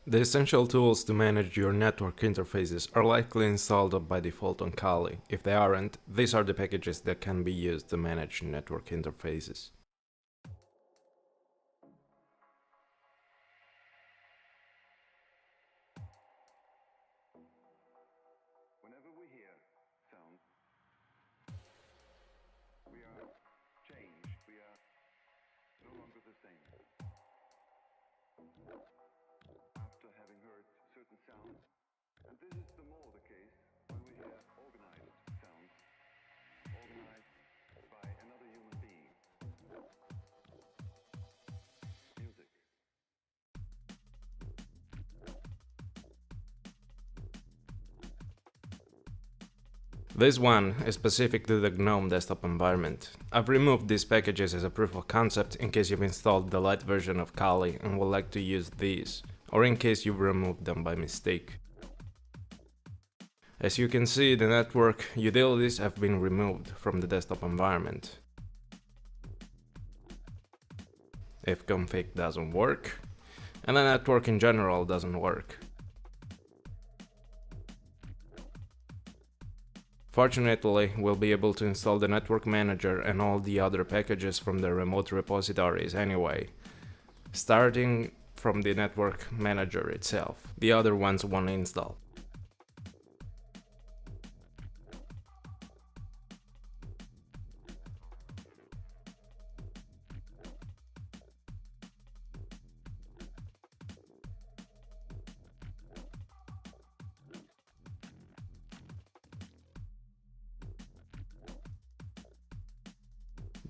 The essential tools to manage your network interfaces are likely installed by default on Kali. If they aren't, these are the packages that can be used to manage network interfaces. Whenever we hear sounds, we are changed, we are no longer the same. After having heard certain sounds, and this is the more the case when we hear organized sounds, organized by another human being. Music. This one is specific to the GNOME desktop environment. I've removed these packages as a proof of concept in case you've installed the light version of Kali and would like to use these, or in case you've removed them by mistake. As you can see, the network utilities have been removed from the desktop environment. Ifconfig doesn't work, and the network in general doesn't work. Fortunately, we'll be able to install the network manager and all the other packages from the remote repositories anyway, starting from the network manager itself. The other ones won't install.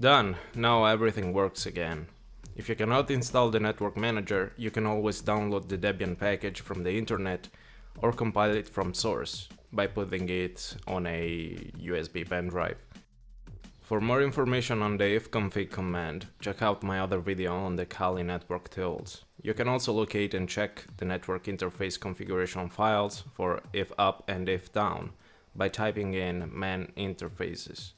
Done, now everything works again. If you cannot install the network manager, you can always download the Debian package from the internet or compile it from source by putting it on a USB pen drive. For more information on the ifconfig command, check out my other video on the Kali network tools. You can also locate and check the network interface configuration files for if up and if down by typing in man interfaces.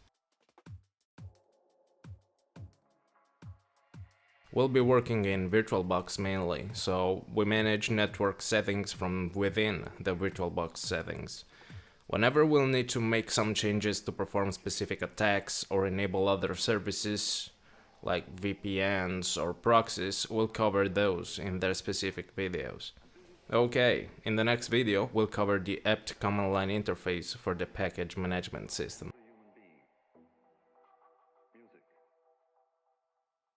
We'll be working in VirtualBox mainly, so we manage network settings from within the VirtualBox settings. Whenever we'll need to make some changes to perform specific attacks or enable other services, like VPNs or proxies, we'll cover those in their specific videos. Okay, in the next video we'll cover the apt command line interface for the package management system.